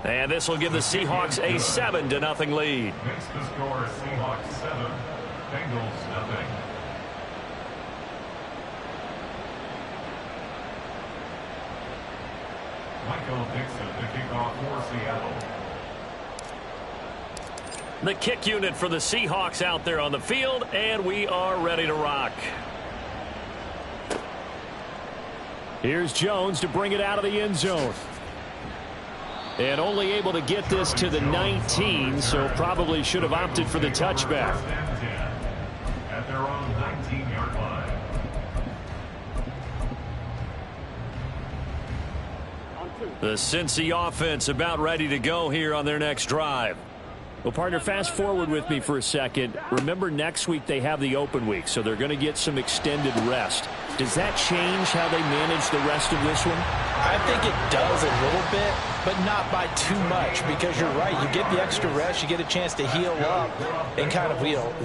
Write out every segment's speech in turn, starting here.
And this will give the Seahawks a 7-0 lead. Makes the score Seahawks 7, Bengals 0. Michael Dixon to kick off for Seattle. The kick unit for the Seahawks out there on the field, and we are ready to rock. Here's Jones to bring it out of the end zone. And only able to get this to the 19, so probably should have opted for the touchback. At their own 19-yard line. The Cincy offense about ready to go here on their next drive. Well, partner, fast forward with me for a second. Remember, next week they have the open week, so they're going to get some extended rest. Does that change how they manage the rest of this one? I think it does a little bit, but not by too much, because you're right. You get the extra rest, you get a chance to heal up and kind of,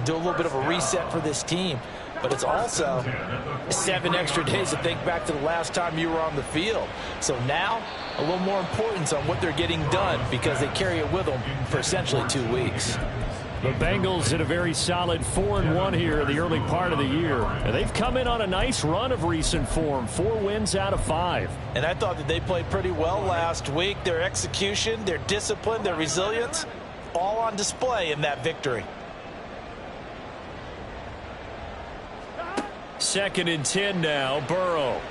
do a little bit of a reset for this team. But it's also 7 extra days to think back to the last time you were on the field. So now, a little more importance on what they're getting done, because they carry it with them for essentially 2 weeks. The Bengals in a very solid 4-1 here in the early part of the year. And they've come in on a nice run of recent form, 4 wins out of 5. And I thought that they played pretty well last week. Their execution, their discipline, their resilience, all on display in that victory. 2nd and 10 now, Burrow.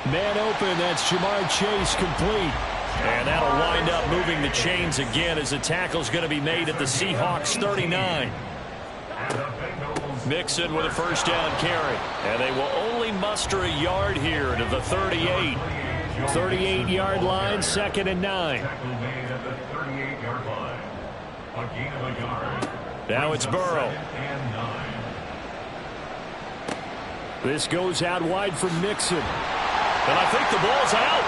Man open, that's Jamar Chase complete. And that'll wind up moving the chains again as the tackle's going to be made at the Seahawks 39. Mixon with a first down carry. And they will only muster a yard here to the 38. 38-yard line, 2nd and 9. Now it's Burrow. This goes out wide for Mixon. And I think the ball's out.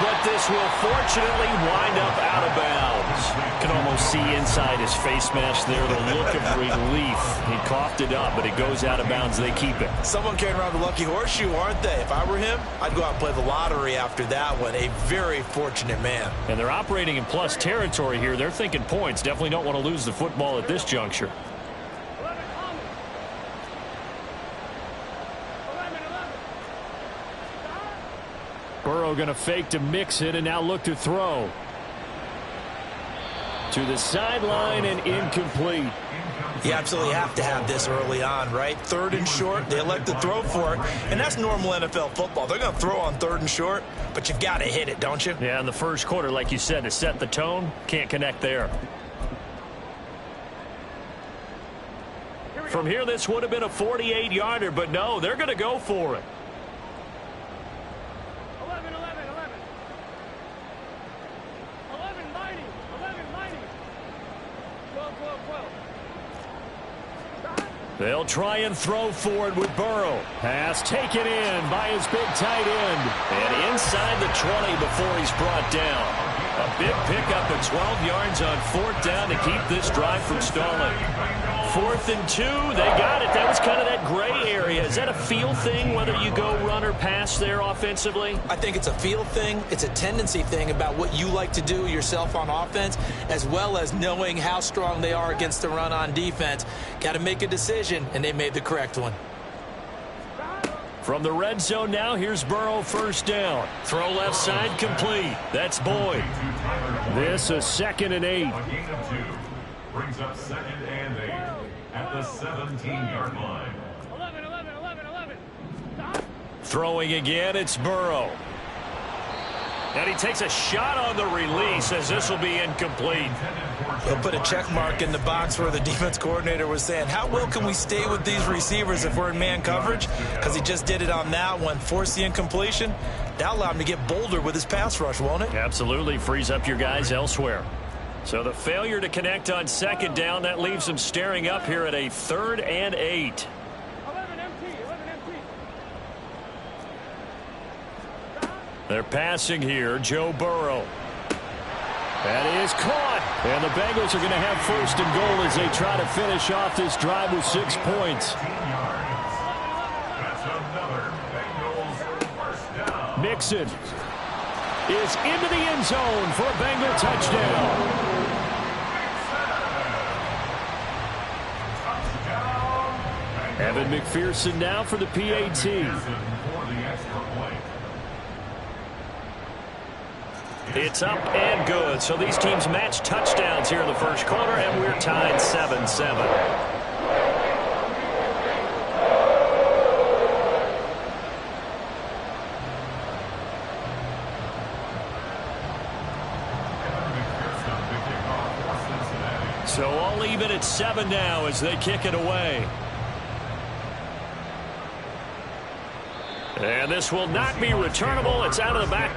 But this will fortunately wind up out of bounds. You can almost see inside his face mask there the look of relief. He coughed it up, but it goes out of bounds. They keep it. Someone carrying around the lucky horseshoe, aren't they? If I were him, I'd go out and play the lottery after that one. A very fortunate man. And they're operating in plus territory here. They're thinking points. Definitely don't want to lose the football at this juncture. Burrow going to fake to Mixon and now look to throw. To the sideline and incomplete. You absolutely have to have this early on, right? 3rd and short, they elect to throw for it, and that's normal NFL football. They're going to throw on 3rd and short, but you've got to hit it, don't you? Yeah, in the first quarter, like you said, to set the tone, can't connect there. From here, this would have been a 48-yarder, but no, they're going to go for it. 12. They'll try and throw for it with Burrow. Pass taken in by his big tight end. And inside the 20 before he's brought down. A big pickup at 12 yards on 4th down to keep this drive from stalling. 4th and 2, they got it. That was kind of that gray area. Is that a feel thing, whether you go run or pass there offensively? I think it's a feel thing. It's a tendency thing about what you like to do yourself on offense, as well as knowing how strong they are against the run on defense. Got to make a decision, and they made the correct one. From the red zone now, here's Burrow, 1st down. Throw left side, complete. That's Boyd. This a 2nd and 8. A gain of 2 brings up 2nd and 8 at the 17-yard line. 11. Throwing again, it's Burrow. And he takes a shot on the release as this will be incomplete. He'll put a check mark in the box where the defense coordinator was saying, how well can we stay with these receivers if we're in man coverage? Because he just did it on that one, forced the incompletion. That'll allow him to get bolder with his pass rush, won't it? Absolutely, frees up your guys elsewhere. So the failure to connect on 2nd down, that leaves him staring up here at a 3rd and 8. 11 empty. They're passing here, Joe Burrow. That is caught. And the Bengals are going to have 1st and goal as they try to finish off this drive with 6 points. That's another Bengals 1st down. Mixon. is into the end zone for a Bengal touchdown. Evan McPherson now for the PAT. It's up and good. So these teams match touchdowns here in the first quarter, and we're tied 7-7. So all even at 7 now as they kick it away. And this will not be returnable. It's out of the back.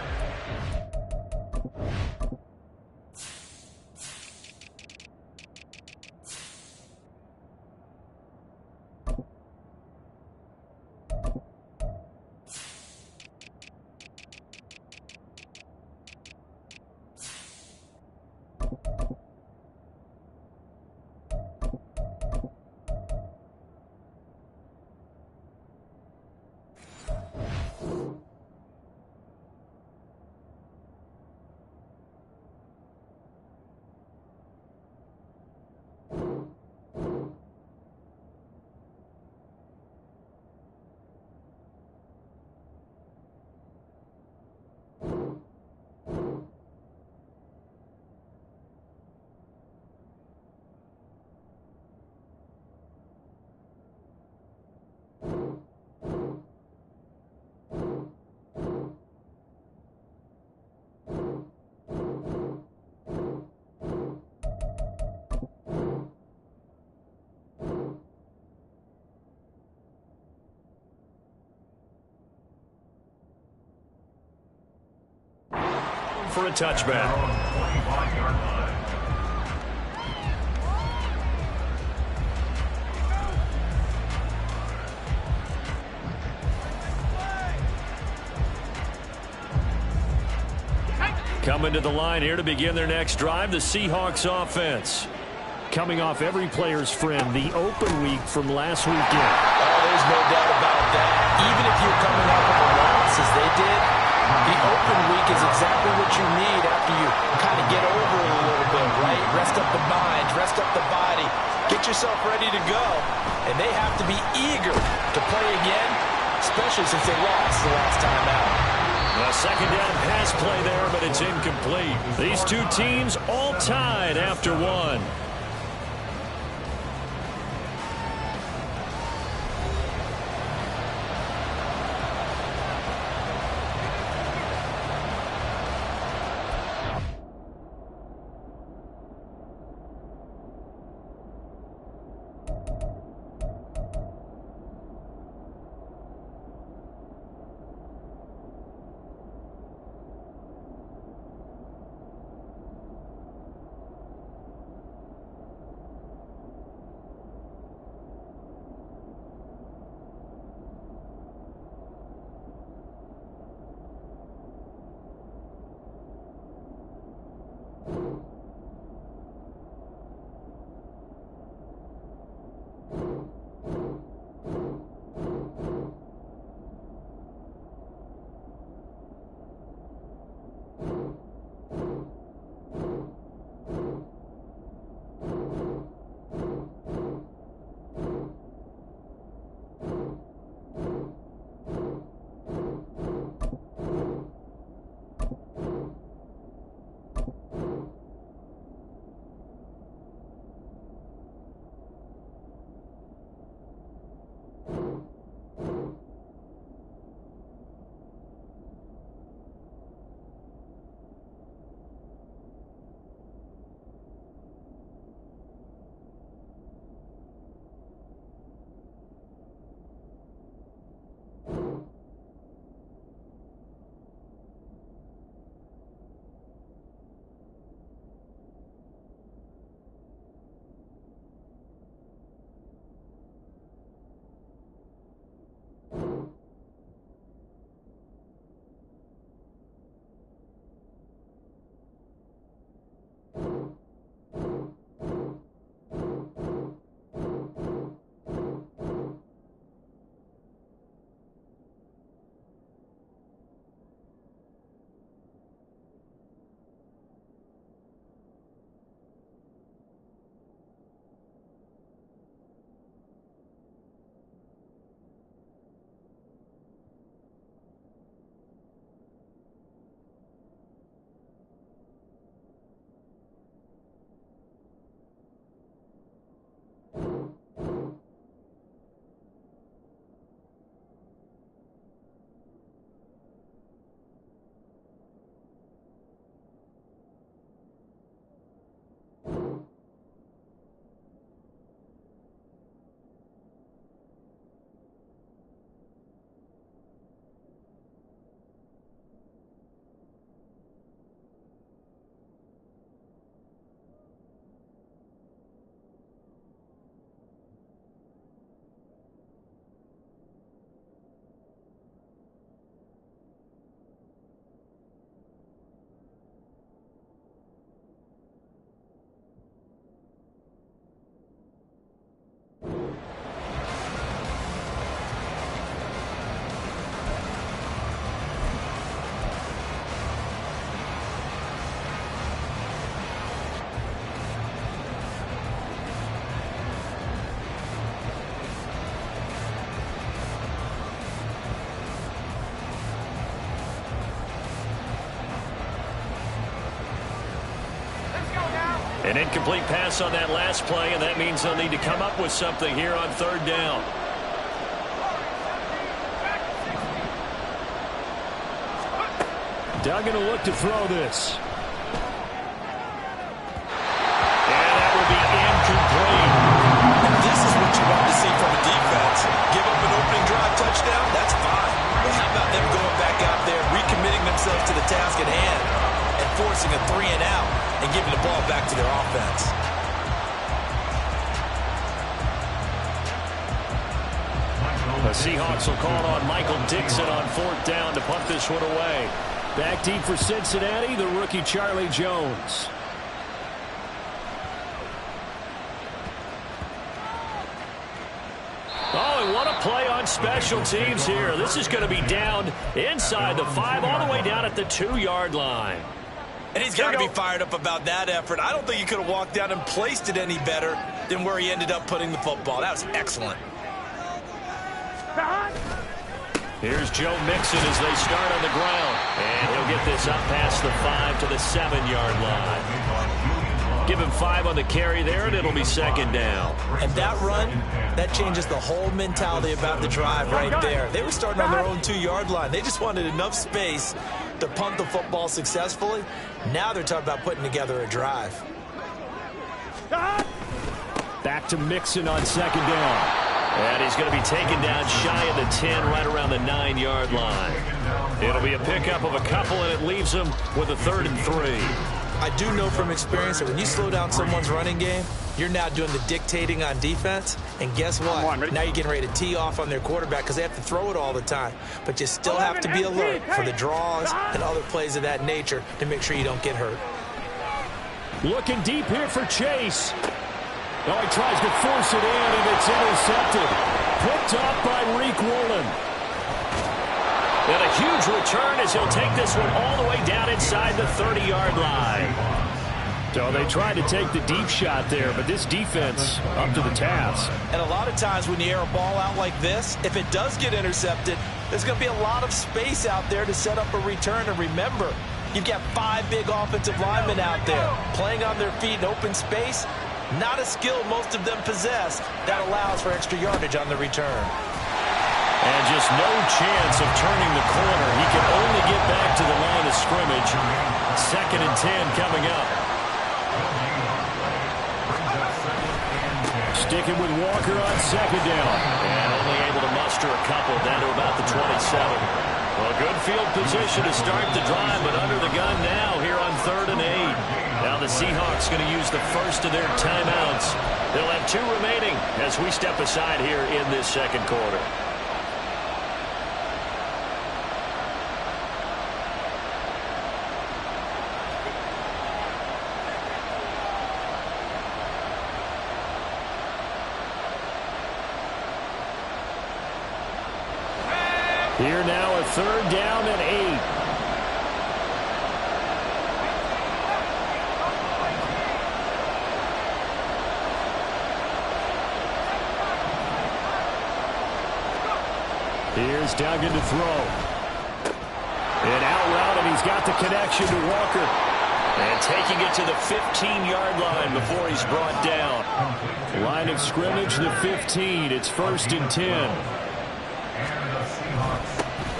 For a touchback. Coming to the line here to begin their next drive, the Seahawks offense. Coming off every player's friend, the open week from last weekend. Oh, there's no doubt about that. Even if you're coming off of a loss as they did, the open week is exactly what you need after you kind of get over it a little bit, right? Rest up the mind, rest up the body, get yourself ready to go. And they have to be eager to play again, especially since they lost the last time out. A second down pass play there, but it's incomplete. These two teams all tied after one. An incomplete pass on that last play, and that means they'll need to come up with something here on third down. Duggan will look to throw this. And that will be incomplete. And this is what you want to see from a defense. Give up an opening drive touchdown, that's fine. But how about them going back out there, recommitting themselves to the task at hand, and forcing a 3-and-out and giving the ball back to their offense? The Seahawks will call on Michael Dixon on fourth down to punt this one away. Back deep for Cincinnati, the rookie Charlie Jones. Oh, and what a play on special teams here. This is going to be down inside the 5, all the way down at the 2-yard line. And he's got to be fired up about that effort. I don't think he could have walked down and placed it any better than where he ended up putting the football. That was excellent. Here's Joe Mixon as they start on the ground. And he'll get this up past the 5 to the 7-yard line. Give him 5 on the carry there, and it'll be second down. And that run, that changes the whole mentality about the drive right there. They were starting on their own 2-yard line. They just wanted enough space to punt the football successfully. Now they're talking about putting together a drive. Back to Mixon on second down. And he's going to be taken down shy of the 10, right around the 9-yard line. It'll be a pickup of a couple, and it leaves them with a 3rd and 3. I do know from experience that when you slow down someone's running game, you're now doing the dictating on defense. And guess what? Now you're getting ready to tee off on their quarterback because they have to throw it all the time. But you still have to be alert for the draws and other plays of that nature to make sure you don't get hurt. Looking deep here for Chase. Oh, he tries to force it in, and it's intercepted. Picked up by Reek Woolen. And a huge return as he'll take this one all the way down inside the 30-yard line. So they tried to take the deep shot there, but this defense up to the task. And a lot of times when you air a ball out like this, if it does get intercepted, there's going to be a lot of space out there to set up a return. And remember, you've got 5 big offensive linemen out there playing on their feet in open space. Not a skill most of them possess that allows for extra yardage on the return. And just no chance of turning the corner. He can only get back to the line of scrimmage. 2nd and 10 coming up. Sticking with Walker on second down. And only able to muster a couple down to about the 27. Well, good field position to start the drive, but under the gun now here on 3rd and 8. Now the Seahawks going to use the first of their timeouts. They'll have 2 remaining as we step aside here in this second quarter. Here now a 3rd down and 8. Here's Duggan to throw. And out route, and he's got the connection to Walker. And taking it to the 15-yard line before he's brought down. Line of scrimmage, the 15. It's 1st and 10.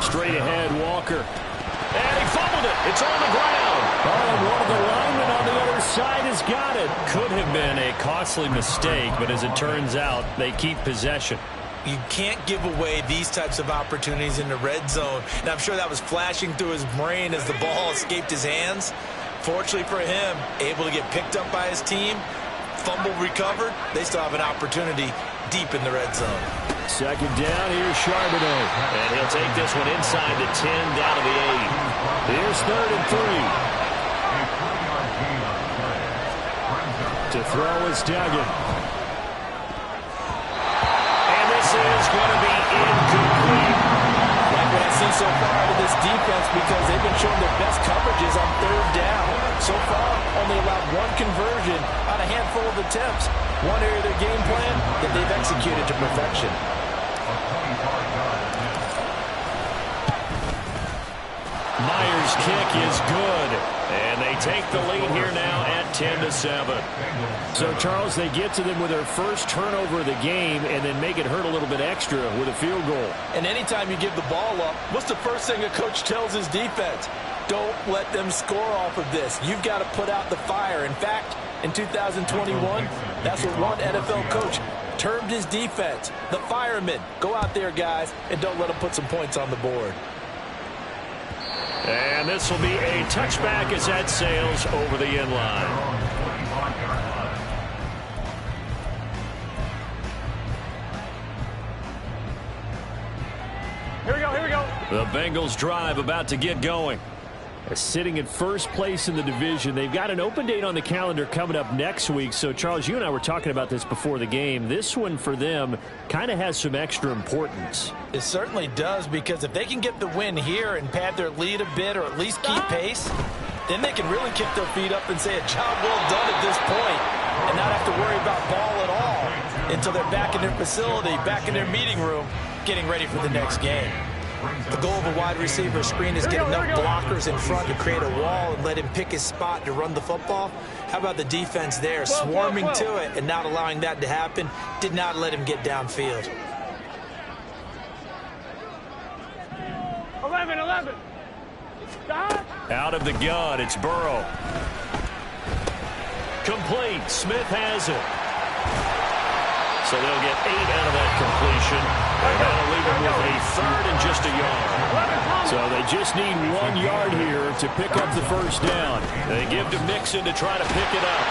Straight ahead, Walker. And he fumbled it. It's on the ground. Oh, and one of the linemen on the other side has got it. Could have been a costly mistake, but as it turns out, they keep possession. You can't give away these types of opportunities in the red zone. And I'm sure that was flashing through his brain as the ball escaped his hands. Fortunately for him, able to get picked up by his team, fumble recovered. They still have an opportunity deep in the red zone. Second down, here's Charbonnet. And he'll take this one inside the 10, down to the 8. Here's 3rd and 3. To throw is Duggan. Is going to be incomplete. Like what I've seen so far out of this defense, because they've been showing their best coverages on 3rd down. So far, only allowed 1 conversion on a handful of attempts. One area of their game plan that they've executed to perfection. Myers First kick is good. And they take the lead here now at 10-7. So, Charles, they get to them with their first turnover of the game and then make it hurt a little bit extra with a field goal. And anytime you give the ball up, what's the first thing a coach tells his defense? Don't let them score off of this. You've got to put out the fire. In fact, in 2021, that's what one NFL coach termed his defense, the firemen. Go out there, guys, and don't let them put some points on the board. And this will be a touchback as that sails over the end line. Here we go. The Bengals drive about to get going. Sitting in first place in the division. They've got an open date on the calendar coming up next week. So, Charles, you and I were talking about this before the game. This one for them kind of has some extra importance. It certainly does, because if they can get the win here and pad their lead a bit or at least keep pace, then they can really kick their feet up and say a job well done at this point and not have to worry about ball at all until they're back in their facility, back in their meeting room, getting ready for the next game. The goal of a wide receiver screen is get enough blockers in front to create a wall and let him pick his spot to run the football. How about the defense there, swarming to it and not allowing that to happen? Did not let him get downfield. 11. Stop. Out of the gun, it's Burrow. Complete. Smith has it. So they'll get 8 out of that completion. And that'll leave them with a third and just a yard. So they just need 1 yard here to pick up the first down. They give to Mixon to try to pick it up.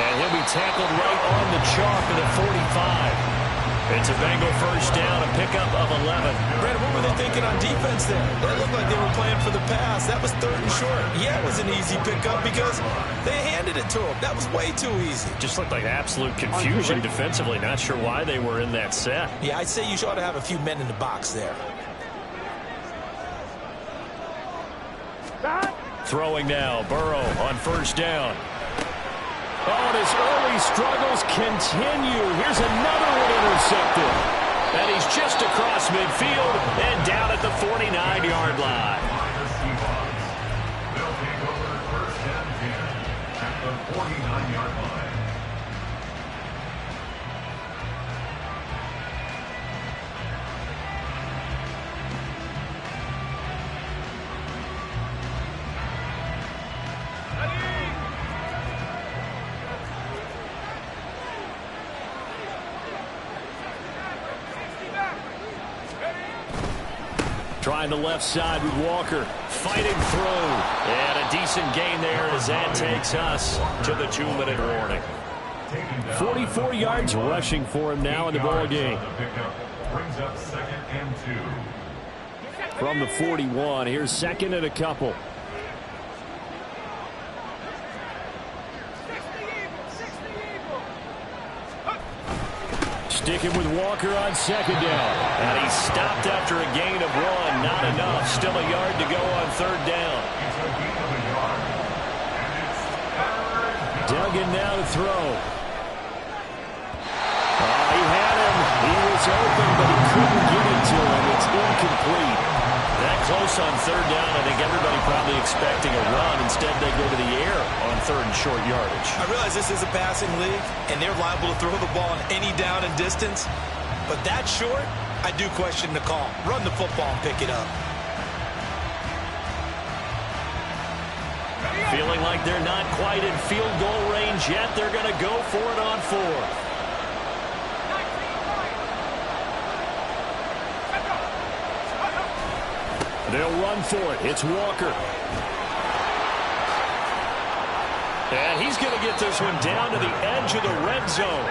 And he'll be tackled right on the chalk of the 45. It's a Bengal first down, a pickup of 11. Brad, what were they thinking on defense there? It looked like they were playing for the pass. That was 3rd and short. Yeah, it was an easy pickup because they handed it to him. That was way too easy. Just looked like absolute confusion defensively. Not sure why they were in that set. Yeah, I'd say you ought to have a few men in the box there. Throwing now, Burrow on first down. Oh, and his early struggles continue. Here's another one intercepted. And he's just across midfield and down at the 49-yard line. They'll take over first and 10 at the 49-yard line. Trying the left side with Walker. Fighting through. And a decent gain there as that takes us to the 2-minute warning. 44 yards rushing for him now in the ball game. Brings up 2nd and 2. From the 41, here's 2nd and a couple. Sticking with Walker on 2nd down. And he's stopped after a gain of 1. Not enough. Still a yard to go on 3rd down. Duggan now to throw. He had him. He was open, but he couldn't get it to him. It's incomplete. That close on 3rd down. I think everybody probably expecting a run. Instead, they go to the air on 3rd and short yardage. I realize this is a passing league, and they're liable to throw the ball on any down and distance. But that short, I do question the call. Run the football and pick it up. Feeling like they're not quite in field goal range yet. They're going to go for it on 4th. They'll run for it. It's Walker. And he's going to get this one down to the edge of the red zone.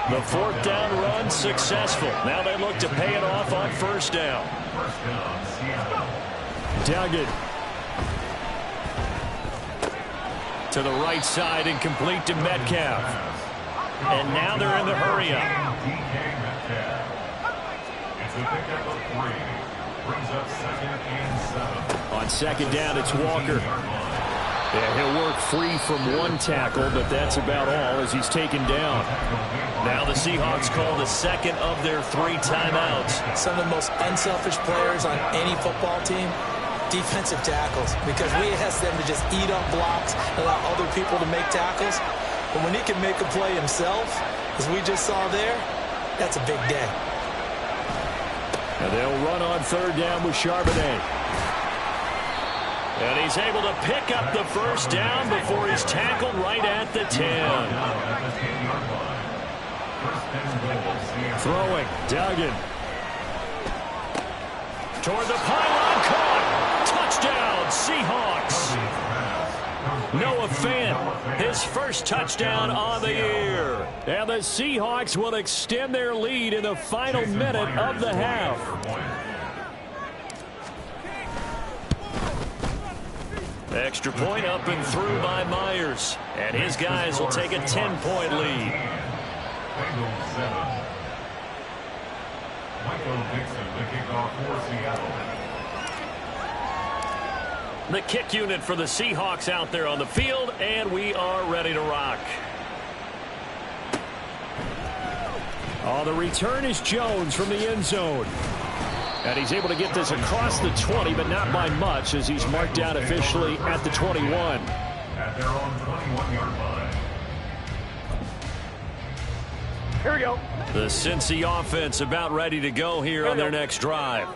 The 4th down run successful. Now they look to pay it off on 1st down. Duggan. To the right side and complete to Metcalf. And now they're in the hurry up. It's a pickup of 3. Brings up 2nd and 7. On 2nd down, it's Walker. Yeah, he'll work free from 1 tackle, but that's about all as he's taken down. Now the Seahawks call the 2nd of their 3 timeouts. Some of the most unselfish players on any football team defensive tackles, because we ask them to just eat up blocks and allow other people to make tackles. But when he can make a play himself, as we just saw there, that's a big day. And they'll run on third down with Charbonnet. And he's able to pick up the first down before he's tackled right at the 10. Throwing, Duggan. Toward the pylon, caught. Touchdown, Seahawks. Noah Fant, his first touchdown on the year. And the Seahawks will extend their lead in the final minute of the half. Extra point up and through by Myers. And his guys will take a 10-point lead. Bengals 7. Michael Dixon, the kickoff for Seattle. The kick unit for the Seahawks out there on the field, and we are ready to rock. On the return is Jones from the end zone. And he's able to get this across the 20, but not by much, as he's marked down officially at the 21. At their own 21-yard line. Here we go. The Cincy offense about ready to go here on their next drive.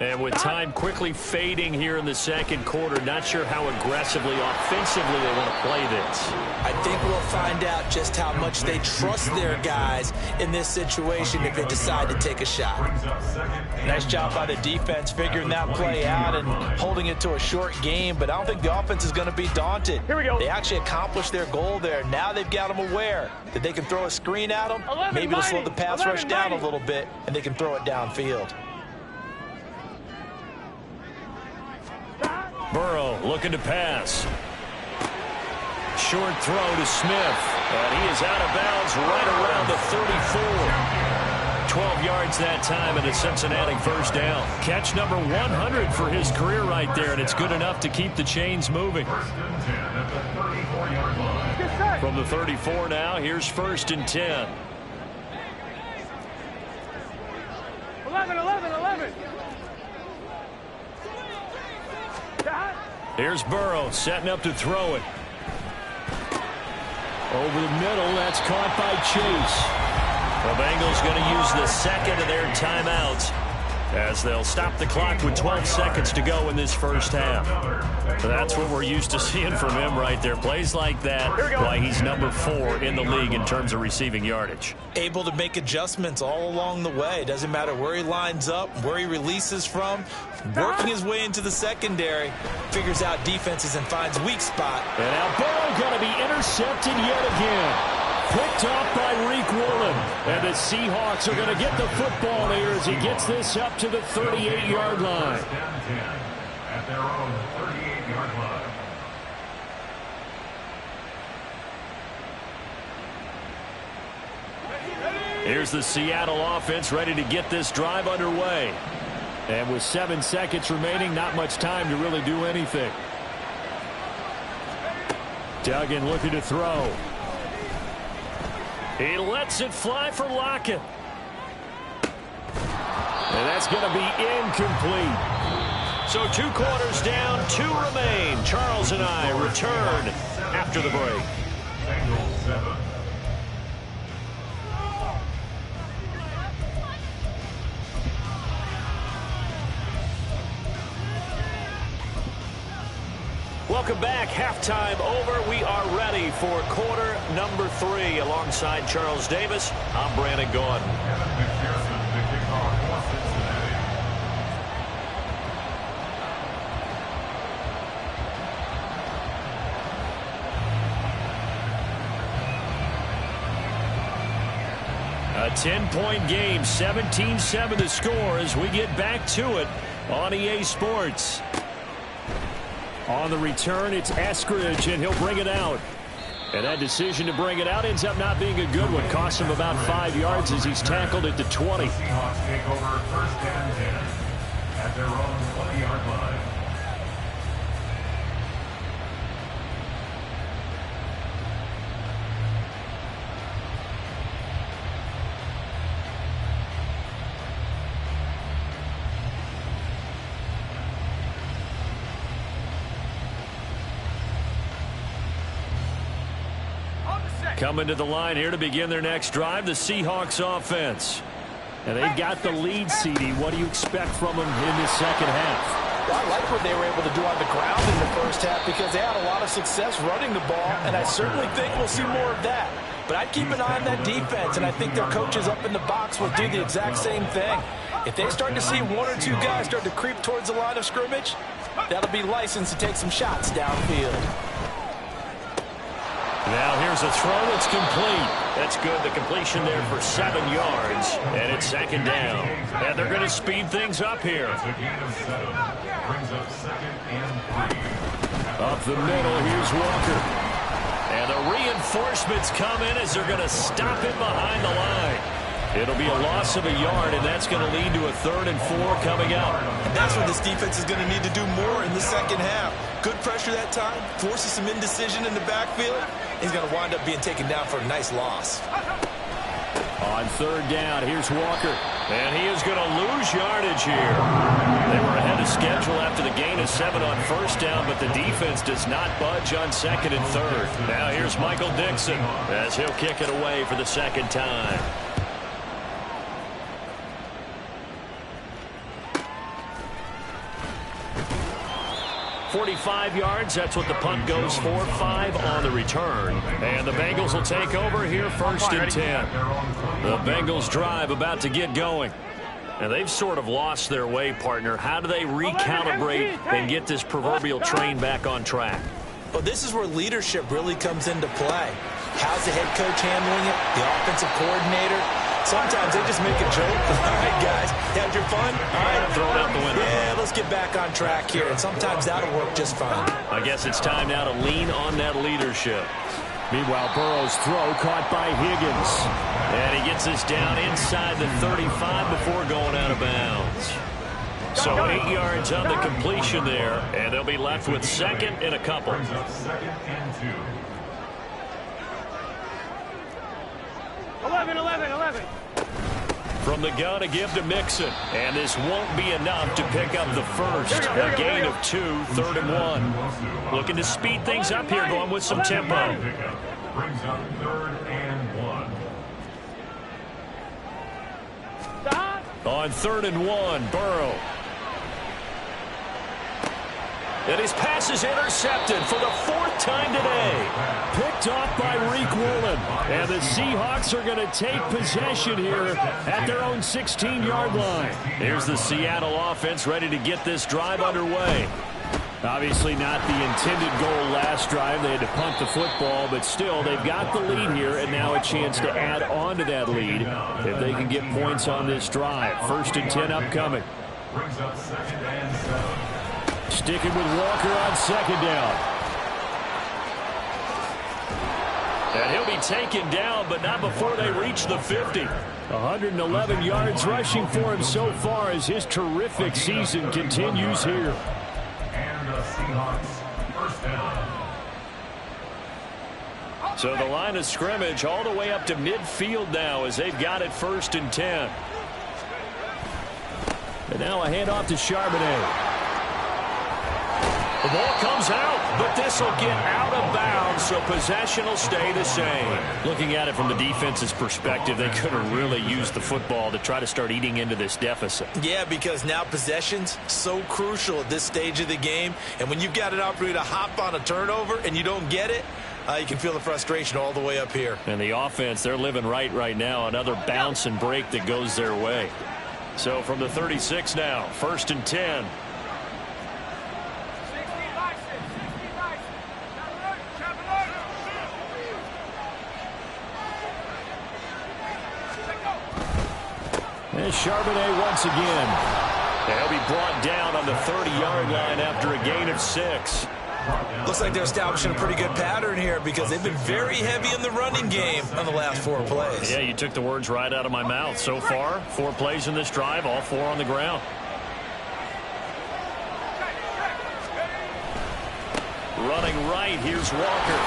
And with time quickly fading here in the second quarter, not sure how aggressively, offensively they want to play this. I think we'll find out just how much they trust their guys in this situation if they decide to take a shot. Nice job by the defense figuring that play out and holding it to a short game, but I don't think the offense is going to be daunted. Here we go. They actually accomplished their goal there. Now they've got them aware that they can throw a screen at them. Maybe it'll slow the pass rush down a little bit, and they can throw it downfield. Burrow looking to pass. Short throw to Smith. And he is out of bounds right around the 34. 12 yards that time and a Cincinnati first down. Catch number 100 for his career right there, and it's good enough to keep the chains moving. From the 34 now, here's 1st and 10. 11. Here's Burrow setting up to throw it. Over the middle, that's caught by Chase. The Bengals going to use the second of their timeouts as they'll stop the clock with 12 seconds to go in this first half. That's what we're used to seeing from him right there. Plays like that, why he's number 4 in the league in terms of receiving yardage. Able to make adjustments all along the way. Doesn't matter where he lines up, where he releases from. Working his way into the secondary, figures out defenses and finds weak spot. And now Burrow going to be intercepted yet again. Picked off by Reek Woolen. And the Seahawks are going to get the football here as he gets this up to the 38-yard line. At their own 38-yard line. Here's the Seattle offense ready to get this drive underway. And with 7 seconds remaining, not much time to really do anything. Duggan looking to throw. He lets it fly for Lockett. And that's going to be incomplete. So 2 quarters down, 2 remain. Charles and I return after the break. Bengals 7. Welcome back. Halftime over. We are ready for quarter number 3. Alongside Charles Davis, I'm Brandon Gaudin. A 10-point game, 17-7 the score as we get back to it on EA Sports. On the return, it's Eskridge, and he'll bring it out. And that decision to bring it out ends up not being a good one. Costs him about 5 yards as he's tackled at the 20. Seahawks take over 1st and 10 at their own 20-yard line. Coming to the line here to begin their next drive, the Seahawks offense. And they've got the lead, CD. What do you expect from them in the second half? Well, I like what they were able to do on the ground in the first half because they had a lot of success running the ball, and I certainly think we'll see more of that. But I'd keep an eye on that defense, and I think their coaches up in the box will do the exact same thing. If they start to see one or two guys start to creep towards the line of scrimmage, that'll be licensed to take some shots downfield. Now here's a throw that's complete. That's good. The completion there for 7 yards. And it's second down. And they're going to speed things up here. Brings up 2nd and 3. Up the middle, here's Walker. And the reinforcements come in as they're going to stop him behind the line. It'll be a loss of a yard, and that's going to lead to a 3rd and 4 coming up. And that's where this defense is going to need to do more in the second half. Good pressure that time, forces some indecision in the backfield. He's going to wind up being taken down for a nice loss. On 3rd down, here's Walker. And he is going to lose yardage here. They were ahead of schedule after the gain of 7 on 1st down, but the defense does not budge on 2nd and 3rd. Now here's Michael Dixon as he'll kick it away for the 2nd time. 45 yards, that's what the punt goes for. 5 on the return. And the Bengals will take over here 1st and 10. The Bengals drive about to get going. And they've sort of lost their way, partner. How do they recalibrate and get this proverbial train back on track? Well, this is where leadership really comes into play. How's the head coach handling it? The offensive coordinator? Sometimes they just make a joke. All right, guys, had your fun? All right, throw it out the window. Yeah, let's get back on track here. And sometimes that'll work just fine. I guess it's time now to lean on that leadership. Meanwhile, Burrow's throw caught by Higgins. And he gets this down inside the 35 before going out of bounds. So 8 yards on the completion there, and they'll be left with 2nd and a couple. Brings up 2nd and 2. 11. From the gun, a give to Mixon. And this won't be enough to pick up the first. A gain of 2, 3rd and 1. Looking to speed things up here, going with some tempo. Brings up 3rd and 1. On 3rd and 1, Burrow. And his pass is intercepted for the 4th time today. Picked off by Reek Woolen. And the Seahawks are going to take possession here at their own 16-yard line. Here's the Seattle offense ready to get this drive underway. Obviously not the intended goal last drive. They had to punt the football, but still, they've got the lead here, and now a chance to add on to that lead if they can get points on this drive. 1st and 10 upcoming. Brings up 2nd and 7. Sticking with Walker on 2nd down. And he'll be taken down, but not before they reach the 50. 111 yards rushing for him so far as his terrific season continues here. And the Seahawks 1st down. So the line of scrimmage all the way up to midfield now as they've got it 1st and 10. And now a handoff to Charbonnet. The ball comes out, but this will get out of bounds, so possession will stay the same. Looking at it from the defense's perspective, they could have really used the football to try to start eating into this deficit. Yeah, because now possession's so crucial at this stage of the game. And when you've got an opportunity to hop on a turnover and you don't get it, you can feel the frustration all the way up here. And the offense, they're living right now. Another bounce and break that goes their way. So from the 36 now, 1st and 10. And Charbonnet once again. They'll be brought down on the 30-yard line after a gain of 6. Looks like they're establishing a pretty good pattern here because they've been very heavy in the running game on the last 4 plays. Yeah, you took the words right out of my mouth. So far, 4 plays in this drive, all 4 on the ground. Running right, here's Walker.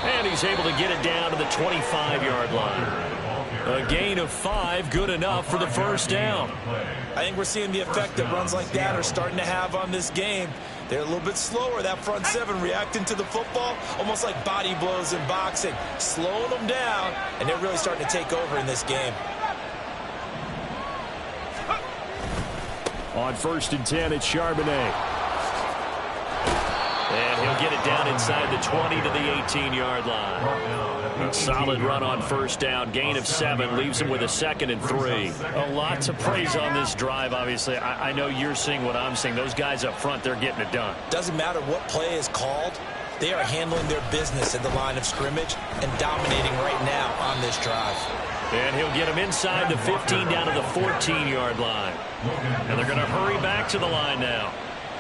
And he's able to get it down to the 25-yard line. A gain of 5, good enough for the 1st down. I think we're seeing the effect that runs like that are starting to have on this game. They're a little bit slower, that front seven, reacting to the football, almost like body blows in boxing, slowing them down, and they're really starting to take over in this game. On 1st and 10, it's Charbonnet. And he'll get it down inside the 20 to the 18-yard line. A solid run on 1st down. Gain of 7 leaves him with a 2nd and 3. A lot to praise on this drive, obviously. I know you're seeing what I'm seeing. Those guys up front, they're getting it done. Doesn't matter what play is called. They are handling their business at the line of scrimmage and dominating right now on this drive. And he'll get him inside the 15 down to the 14-yard line. And they're going to hurry back to the line now.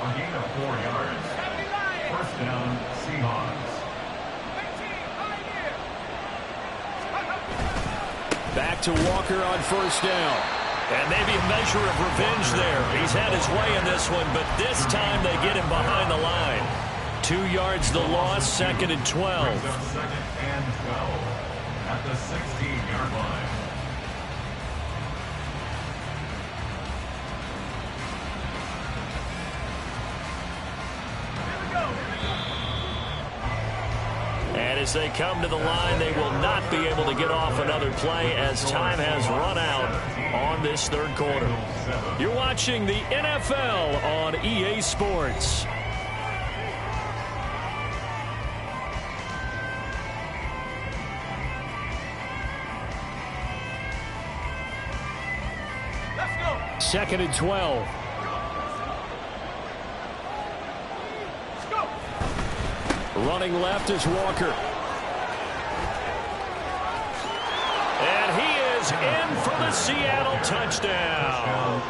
A gain of 4 yards. 1st down, Seahawks. Back to Walker on 1st down. And maybe a measure of revenge there. He's had his way in this one, but this time they get him behind the line. 2 yards the loss, 2nd and 12. 2nd and 12 at the 16-yard line. And as they come to the line, they will not be able to get off another play as time has run out on this 3rd quarter. You're watching the NFL on EA Sports. Let's go. 2nd and 12. Running left is Walker. And he is in for the Seattle touchdown.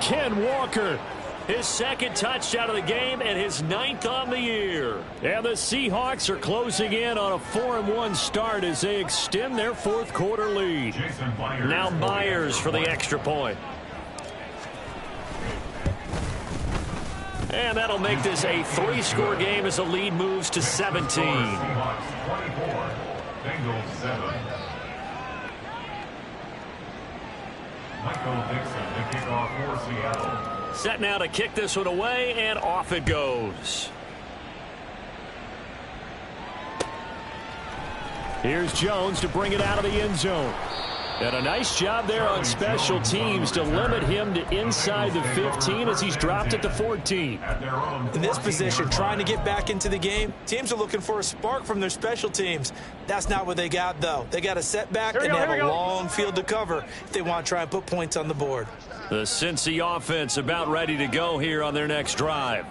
Ken Walker, his 2nd touchdown of the game and his 9th on the year. And the Seahawks are closing in on a 4-1 start as they extend their 4th quarter lead. Now Myers for the extra point. And that'll make this a 3-score game as the lead moves to 17. Seahawks 24, Bengals 7. Michael Dixon to kick off for Seattle. Set now to kick this one away, and off it goes. Here's Jones to bring it out of the end zone. And a nice job there on special teams to limit him to inside the 15 as he's dropped at the 14. In this position, trying to get back into the game, teams are looking for a spark from their special teams. That's not what they got, though. They got a setback, and they have a long field to cover if they want to try and put points on the board. The Cincy offense about ready to go here on their next drive.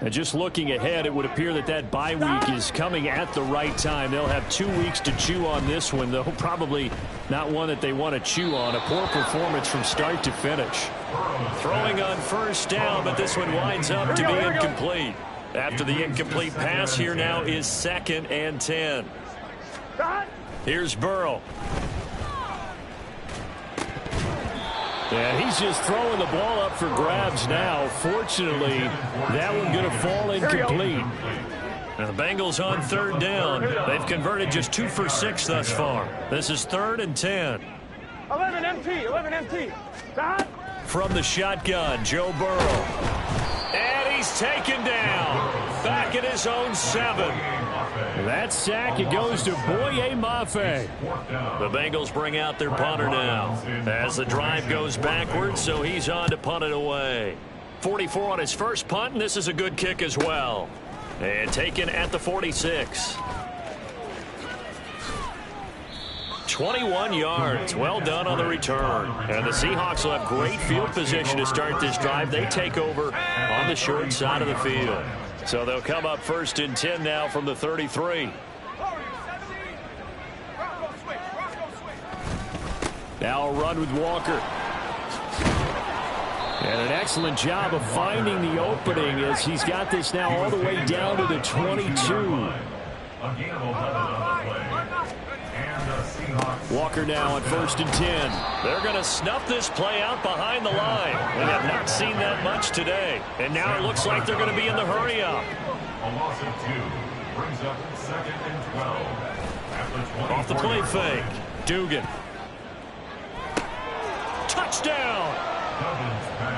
And just looking ahead, it would appear that that bye week is coming at the right time. They'll have 2 weeks to chew on this one, though probably not one that they want to chew on. A poor performance from start to finish. Throwing on 1st down, but this one winds up to be incomplete. After the incomplete pass, here now is 2nd and 10. Here's Burrow. And he's just throwing the ball up for grabs now. Fortunately, that one going to fall incomplete. Now the Bengals on 3rd down. They've converted just 2 for 6 thus far. This is 3rd and 10. 11 MT, 11 MT. From the shotgun, Joe Burrow. And he's taken down. Back at his own 7. That sack, it goes to Boye Mafe. The Bengals bring out their punter now as the drive goes backwards, so he's on to punt it away. 44 on his first punt, and this is a good kick as well. And taken at the 46. 21 yards. Well done on the return. And the Seahawks will have great field position to start this drive. They take over on the short side of the field. So they'll come up 1st and 10 now from the 33. Now a run with Walker. And an excellent job of finding the opening as he's got this now all the way down to the 22. Walker now on 1st and 10. They're going to snuff this play out behind the line. We have not seen that much today. And now it looks like they're going to be in the hurry up. A loss of 2 brings up 2nd and 12. At the Off the play fake. Dugan. Touchdown.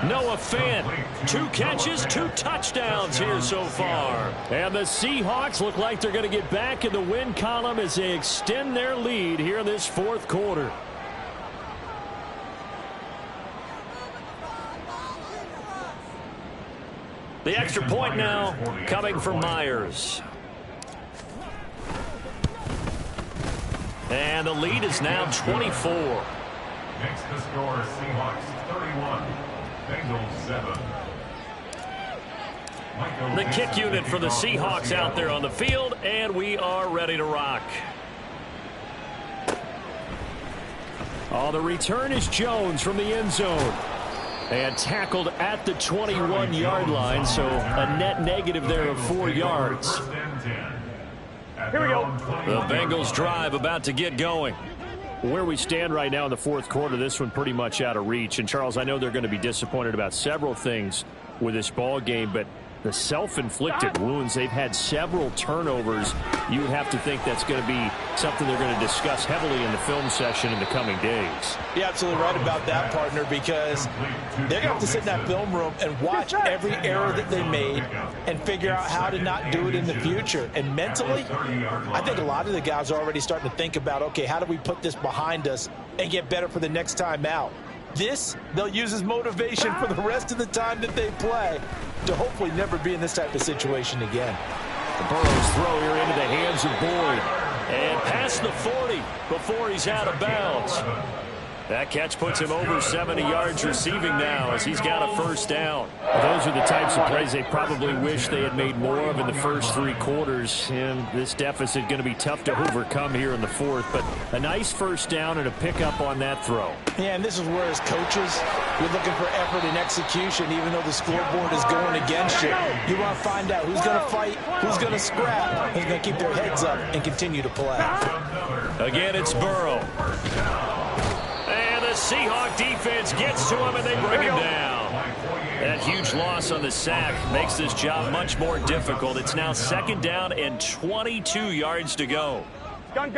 Noah Fant, 2 catches, 2 touchdowns here so far. And the Seahawks look like they're going to get back in the win column as they extend their lead here in this 4th quarter. The extra point now coming from Myers. And the lead is now 24. Makes the score Seahawks 31, Bengals 7. The kick unit for the Seahawks out there on the field, and we are ready to rock. Oh, the return is Jones from the end zone. And tackled at the 21-yard line, so a net negative there of 4 yards. Here we go. The Bengals drive about to get going. Where we stand right now in the 4th quarter, this one pretty much out of reach. And, Charles, I know they're going to be disappointed about several things with this ball game, but the self-inflicted wounds, they've had several turnovers. You would have to think that's going to be something they're going to discuss heavily in the film session in the coming days. You're absolutely right about that, partner, because they're going to have to sit in that film room and watch every error that they made and figure out how to not do it in the future. And mentally, I think a lot of the guys are already starting to think about, okay, how do we put this behind us and get better for the next time out? This, they'll use as motivation for the rest of the time that they play to hopefully never be in this type of situation again. The Burrow's throw here into the hands of Boyd. And past the 40 before he's out of bounds. That catch puts him over 70 yards receiving now as he's got a first down. Those are the types of plays they probably wish they had made more of in the first 3 quarters. And this deficit going to be tough to overcome here in the 4th. But a nice first down and a pickup on that throw. Yeah, and this is where as coaches, you're looking for effort and execution even though the scoreboard is going against you. You want to find out who's going to fight, who's going to scrap, who's going to keep their heads up and continue to play. Again, it's Burrow. The Seahawk defense gets to him, and they bring him down. That huge loss on the sack makes this job much more difficult. It's now 2nd down and 22 yards to go. Gun.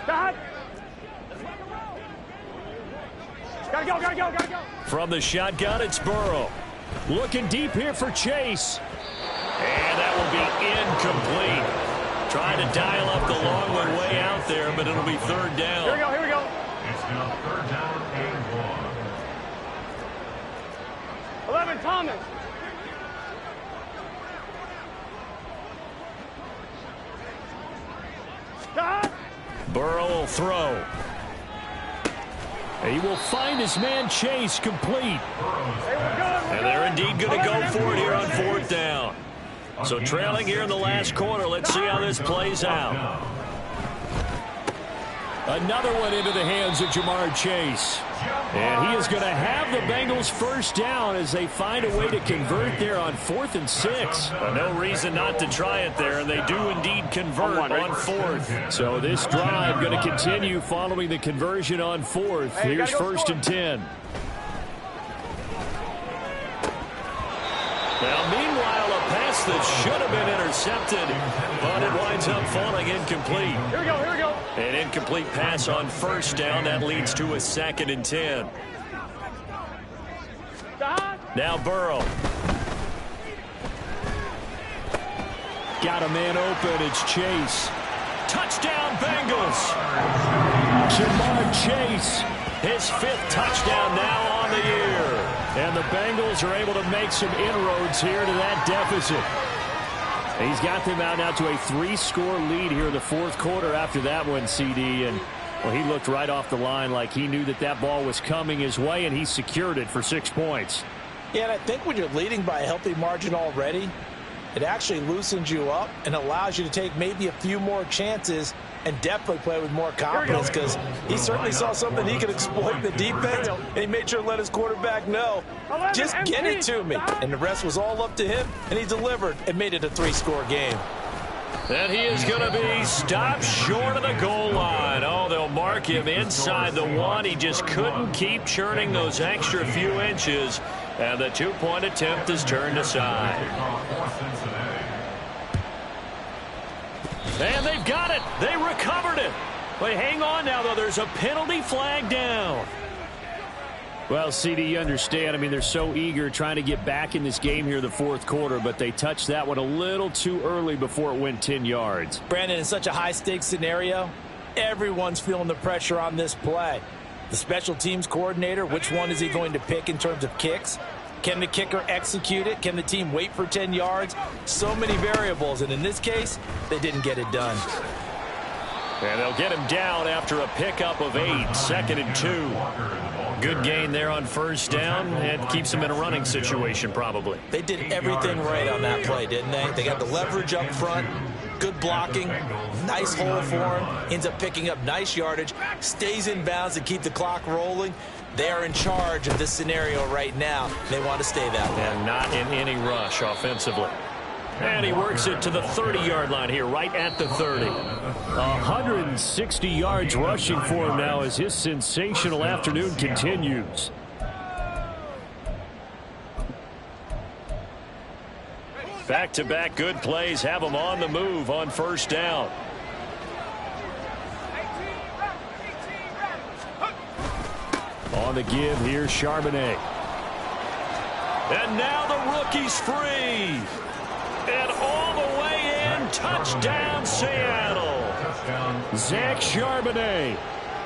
Stop. Gotta go. From the shotgun, it's Burrow. Looking deep here for Chase. And that will be incomplete. Trying to dial up the long one way out there, but it'll be 3rd down. Here we go. It's now 3rd down and 1. 11, Thomas. Stop. Burrow will throw. He will find his man Chase complete. And they're indeed going to go for it here on 4th down. So trailing here in the last quarter. Let's see how this plays out. Another one into the hands of Jamar Chase. And he is going to have the Bengals first down as they find a way to convert there on 4th and 6. No reason not to try it there, and they do indeed convert on 4th. So this drive going to continue following the conversion on 4th. Here's 1st and 10. Now, meanwhile, a pass that should have been intercepted, but it winds up falling incomplete. Here we go. An incomplete pass on 1st down. That leads to a 2nd and 10. Stop. Now Burrow. Got a man open. It's Chase. Touchdown, Bengals. Jamar Chase. His 5th touchdown now on the year. And the Bengals are able to make some inroads here to that deficit. He's got them out now to a 3-score lead here in the 4th quarter after that one, CD. And, well, he looked right off the line like he knew that ball was coming his way, and he secured it for 6 points. Yeah, and I think when you're leading by a healthy margin already, it actually loosens you up and allows you to take maybe a few more chances and definitely play with more confidence because he certainly saw something he could exploit in the defense, and he made sure to let his quarterback know, just get it to me. And the rest was all up to him, and he delivered and made it a 3-score game. And he is going to be stopped short of the goal line. Oh, they'll mark him inside the 1. He just couldn't keep churning those extra few inches, and the 2-point attempt is turned aside. And they've got it. They recovered it. But hang on now, though. There's a penalty flag down. Well, CD, you understand. I mean, they're so eager trying to get back in this game here in the fourth quarter, but they touched that one a little too early before it went 10 yards. Brandon, in such a high-stakes scenario, everyone's feeling the pressure on this play. The special teams coordinator, which one is he going to pick in terms of kicks? Can the kicker execute it? Can the team wait for 10 yards? So many variables, and in this case, they didn't get it done. And they'll get him down after a pickup of 8, 2nd and 2. Good gain there on first down, and keeps them in a running situation probably. They did everything right on that play, didn't they? They got the leverage up front, good blocking, nice hole for him, ends up picking up nice yardage, stays in bounds to keep the clock rolling. They are in charge of this scenario right now. They want to stay that way. And not in any rush offensively. And he works it to the 30-yard line here, right at the 30. 160 yards rushing for him now as his sensational afternoon continues. Back-to-back good plays have him on the move on first down. On the give, here's Charbonnet. And now the rookie's free. And all the way in, touchdown Seattle. Zach Charbonnet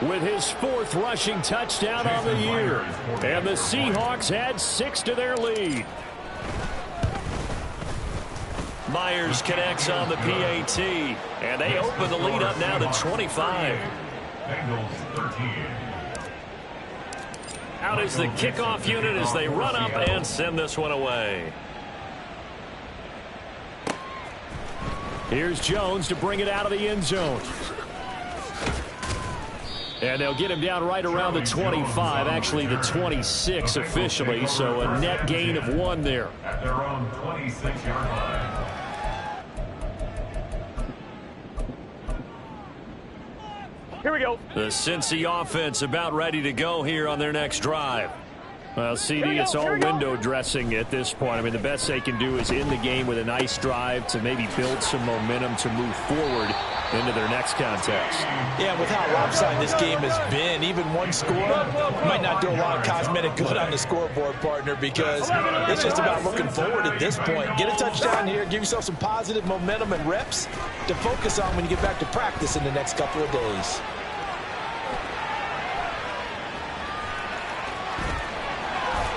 with his 4th rushing touchdown on the year. And the Seahawks add 6 to their lead. Myers connects on the PAT. And they open the lead up now to 25. Bengals 13. Out is the kickoff unit as they run up and send this one away. Here's Jones to bring it out of the end zone. And they'll get him down right around the 25, actually the 26 officially, so a net gain of 1 there. At their own 26-yard line. Here we go. The Cincy offense about ready to go here on their next drive. Well, CD, it's all window dressing at this point. I mean, the best they can do is end the game with a nice drive to maybe build some momentum to move forward into their next contest. Yeah, with how lopsided this game has been, even one score might not do a lot of cosmetic good on the scoreboard, partner, because it's just about looking forward at this point. Get a touchdown here, give yourself some positive momentum and reps to focus on when you get back to practice in the next couple of days.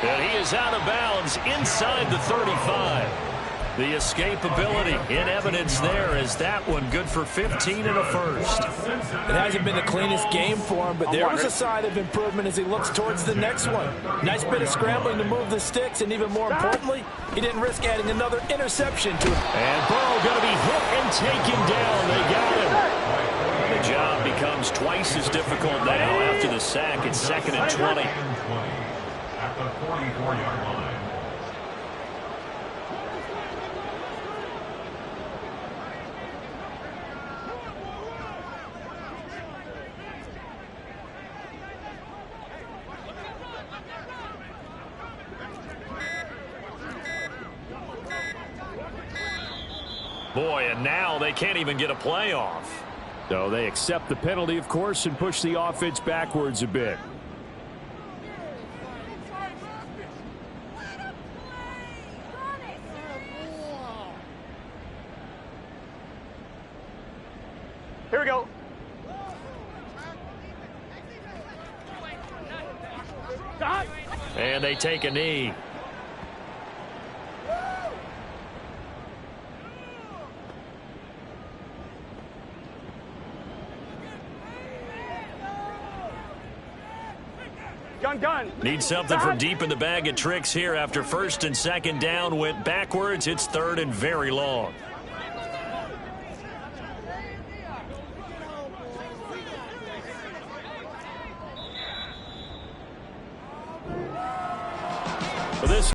And he is out of bounds inside the 35. The escapability in evidence there as that one good for 15 and a first. It hasn't been the cleanest game for him, but there was a sign of improvement as he looks towards the next one. Nice bit of scrambling to move the sticks, and even more importantly, he didn't risk adding another interception to it. And Burrow going to be hit and taken down. They got him. The job becomes twice as difficult now after the sack. It's 2nd and 20. At the 44-yard line. Boy, and now they can't even get a playoff. So they accept the penalty, of course, and push the offense backwards a bit. Here we go. And they take a knee. Gun. Need something from deep in the bag of tricks here after 1st and 2nd down went backwards. It's 3rd and very long.